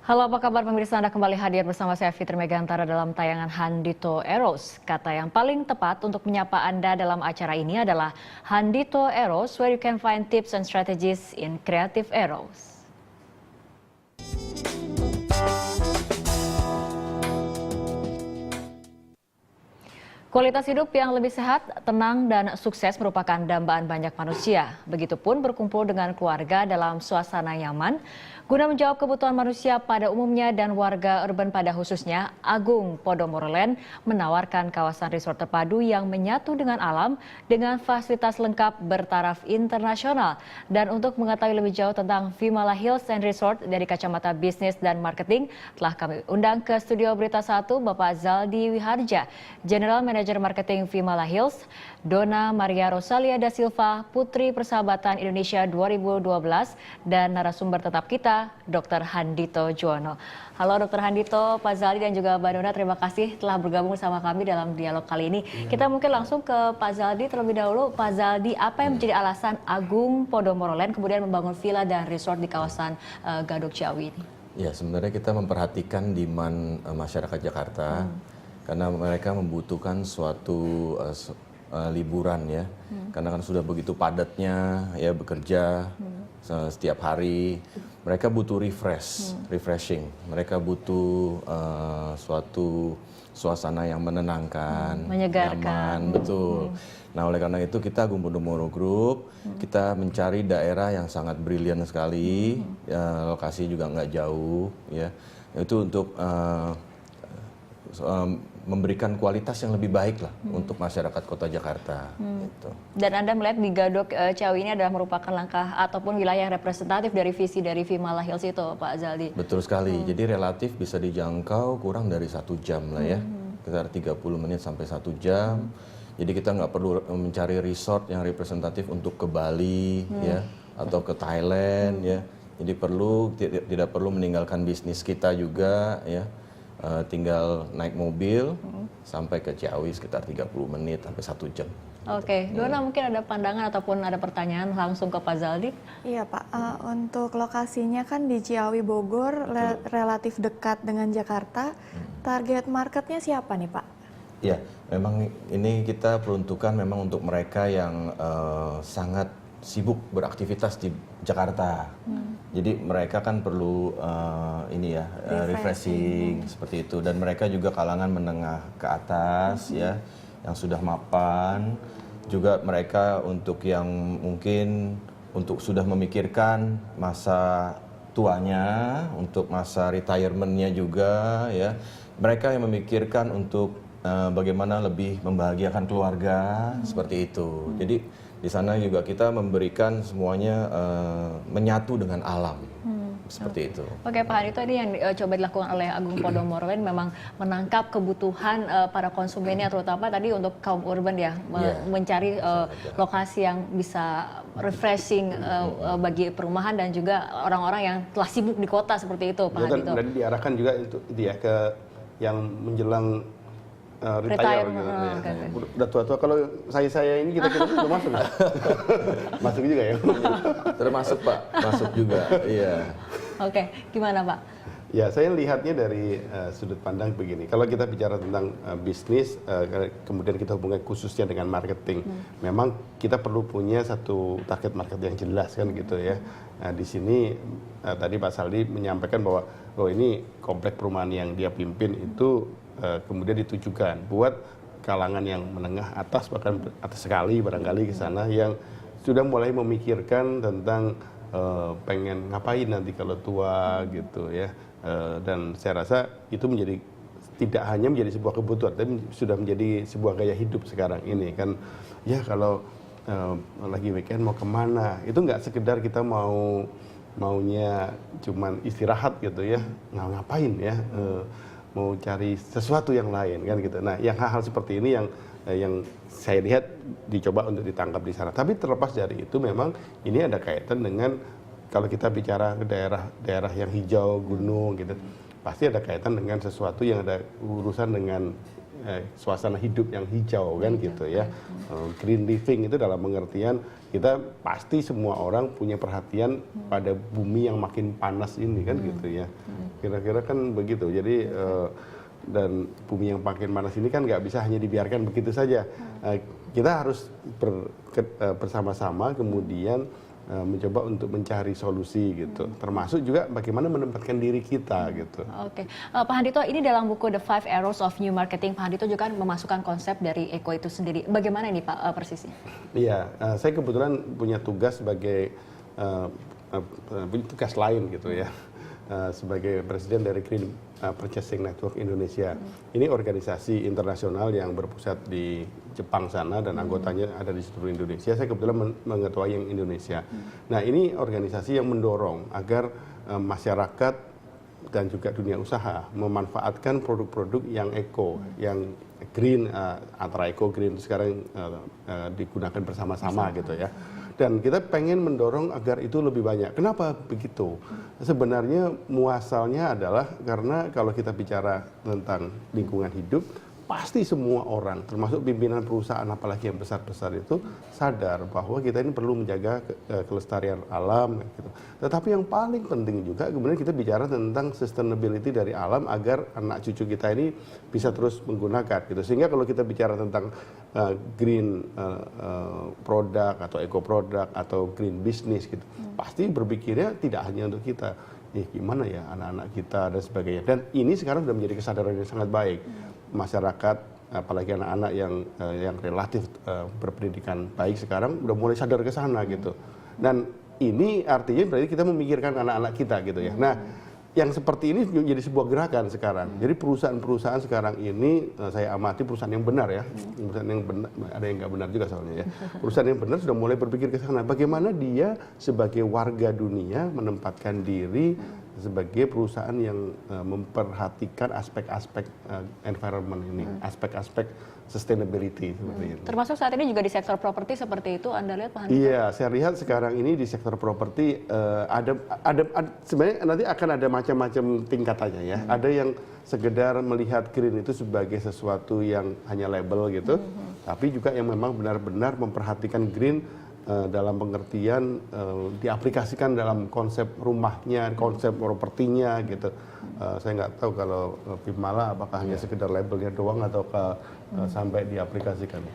Halo, apa kabar pemirsa? Anda kembali hadir bersama saya Fitri Megantara dalam tayangan Handito Eros. Kata yang paling tepat untuk menyapa Anda dalam acara ini adalah Handito Eros, where you can find tips and strategies in creative Eros. Kualitas hidup yang lebih sehat, tenang, dan sukses merupakan dambaan banyak manusia. Begitupun berkumpul dengan keluarga dalam suasana nyaman. Guna menjawab kebutuhan manusia pada umumnya dan warga urban pada khususnya, Agung Podomoro Land menawarkan kawasan resort terpadu yang menyatu dengan alam dengan fasilitas lengkap bertaraf internasional. Dan untuk mengetahui lebih jauh tentang Vimala Hills and Resort dari kacamata bisnis dan marketing, telah kami undang ke studio Berita 1 Bapak Zaldi Wiharja, General Manager Marketing Vimala Hills, Dona Maria Rosalia da Silva, Putri Persahabatan Indonesia 2012, dan narasumber tetap kita, Dr. Handito Juwono. Halo Dr. Handito, Pak Zaldi dan juga Mbak Dona, terima kasih telah bergabung bersama kami dalam dialog kali ini. Kita mungkin langsung ke Pak Zaldi terlebih dahulu. Pak Zaldi, apa yang menjadi alasan Agung Podomoro Land kemudian membangun villa dan resort di kawasan Gadok Ciawi ini? Ya, sebenarnya kita memperhatikan demand masyarakat Jakarta karena mereka membutuhkan suatu liburan ya, karena kan sudah begitu padatnya ya bekerja setiap hari. Mereka butuh refreshing. Mereka butuh suatu suasana yang menenangkan, menyegarkan, nyaman, betul. Nah, oleh karena itu kita Agung Podomoro Group, kita mencari daerah yang sangat brilian sekali, lokasi juga nggak jauh, ya. Itu untuk memberikan kualitas yang lebih baik lah untuk masyarakat Kota Jakarta. Gitu. Dan Anda melihat di Gadok Ciawi ini adalah merupakan langkah ataupun wilayah representatif dari visi dari Vimala Hills itu, Pak Zaldi? Betul sekali. Jadi relatif bisa dijangkau kurang dari 1 jam lah ya, sekitar 30 menit sampai 1 jam. Jadi kita nggak perlu mencari resort yang representatif untuk ke Bali ya atau ke Thailand ya. Jadi tidak perlu meninggalkan bisnis kita juga ya. Tinggal naik mobil sampai ke Ciawi sekitar 30 menit sampai 1 jam. Oke, Dona mungkin ada pandangan ataupun ada pertanyaan langsung ke Pak Zaldi? Iya Pak, untuk lokasinya kan di Ciawi Bogor, relatif dekat dengan Jakarta. Target marketnya siapa nih Pak? Ya, memang ini kita peruntukan memang untuk mereka yang sangat sibuk beraktivitas di Jakarta. Jadi mereka kan perlu refreshing seperti itu, dan mereka juga kalangan menengah ke atas ya, yang sudah mapan. Juga mereka untuk yang mungkin untuk sudah memikirkan masa tuanya, untuk masa retirementnya juga ya. Mereka yang memikirkan untuk bagaimana lebih membahagiakan keluarga seperti itu. Jadi di sana juga kita memberikan semuanya menyatu dengan alam. Seperti itu. Oke Pak Handito, ini yang coba dilakukan oleh Agung Podomoro Land memang menangkap kebutuhan para konsumennya, terutama tadi untuk kaum urban ya, mencari lokasi yang bisa refreshing bagi perumahan dan juga orang-orang yang telah sibuk di kota seperti itu, Pak Handito. Dan diarahkan juga untuk dia ke yang menjelang retire gitu. Udah tua-tua. Kalau saya ini kita udah masuk ya? Masuk juga ya? Termasuk Pak, masuk juga. Iya. Oke, gimana Pak? Ya, saya lihatnya dari sudut pandang begini. Kalau kita bicara tentang bisnis, kemudian kita hubungkan khususnya dengan marketing, memang kita perlu punya satu target market yang jelas kan gitu ya. Nah, di sini tadi Pak Zaldi menyampaikan bahwa ini komplek perumahan yang dia pimpin itu kemudian ditujukan buat kalangan yang menengah atas, bahkan atas sekali barangkali ke sana, yang sudah mulai memikirkan tentang pengen ngapain nanti kalau tua gitu ya. Dan saya rasa itu menjadi tidak hanya menjadi sebuah kebutuhan, tapi sudah menjadi sebuah gaya hidup sekarang ini kan. Ya kalau lagi weekend mau kemana, itu nggak sekedar kita maunya cuman istirahat gitu ya, ngapain ya, mau cari sesuatu yang lain kan gitu. Nah, yang hal-hal seperti ini yang saya lihat dicoba untuk ditangkap di sana. Tapi terlepas dari itu, memang ini ada kaitan dengan kalau kita bicara ke daerah yang hijau, gunung gitu. pasti ada kaitan dengan sesuatu yang ada urusan dengan suasana hidup yang hijau kan gitu ya. Green living itu dalam pengertian kita pasti semua orang punya perhatian pada bumi yang makin panas ini kan gitu ya. Kira-kira kan begitu. Jadi dan bumi yang makin panas ini kan nggak bisa hanya dibiarkan begitu saja. Kita harus bersama-sama kemudian mencoba untuk mencari solusi gitu, termasuk juga bagaimana menempatkan diri kita gitu. Oke, Pak Handito, ini dalam buku The Five Arrows of New Marketing, Pak Handito juga memasukkan konsep dari Eko itu sendiri. Bagaimana ini Pak persisnya? Iya, saya kebetulan punya tugas sebagai tugas lain gitu ya, sebagai presiden dari Green Purchasing Network Indonesia. Ini organisasi internasional yang berpusat di Jepang sana dan anggotanya ada di seluruh Indonesia. Saya kebetulan mengetuai yang Indonesia. Nah, ini organisasi yang mendorong agar masyarakat dan juga dunia usaha memanfaatkan produk-produk yang eco, yang green, antara eco green sekarang digunakan bersama-sama gitu ya. Dan kita pengen mendorong agar itu lebih banyak. Kenapa begitu? Sebenarnya muasalnya adalah karena kalau kita bicara tentang lingkungan hidup, pasti semua orang, termasuk pimpinan perusahaan apalagi yang besar-besar itu sadar bahwa kita ini perlu menjaga kelestarian alam gitu. Tetapi yang paling penting juga kemudian kita bicara tentang sustainability dari alam agar anak cucu kita ini bisa terus menggunakan gitu. Sehingga kalau kita bicara tentang green product atau eco product atau green business gitu, pasti berpikirnya tidak hanya untuk kita. Gimana ya anak-anak kita dan sebagainya. Dan ini sekarang sudah menjadi kesadaran yang sangat baik. Masyarakat, apalagi anak-anak yang relatif berpendidikan baik sekarang udah mulai sadar ke sana gitu. Dan ini artinya berarti kita memikirkan anak-anak kita gitu ya. Nah, yang seperti ini menjadi sebuah gerakan sekarang. Jadi perusahaan-perusahaan sekarang ini saya amati perusahaan yang benar ya. Perusahaan yang benar, ada yang nggak benar juga soalnya ya. Perusahaan yang benar sudah mulai berpikir ke sana. Bagaimana dia sebagai warga dunia menempatkan diri sebagai perusahaan yang memperhatikan aspek-aspek environment ini, aspek-aspek sustainability seperti itu. Termasuk saat ini juga di sektor properti seperti itu, Anda lihat Pak Handito? Iya, saya lihat sekarang ini di sektor properti ada sebenarnya nanti akan ada macam-macam tingkatannya ya. Ada yang sekedar melihat green itu sebagai sesuatu yang hanya label gitu, tapi juga yang memang benar-benar memperhatikan green dalam pengertian diaplikasikan dalam konsep rumahnya, konsep propertinya gitu. Saya nggak tahu kalau Pimala apakah hanya sekedar labelnya doang atau sampai diaplikasikan.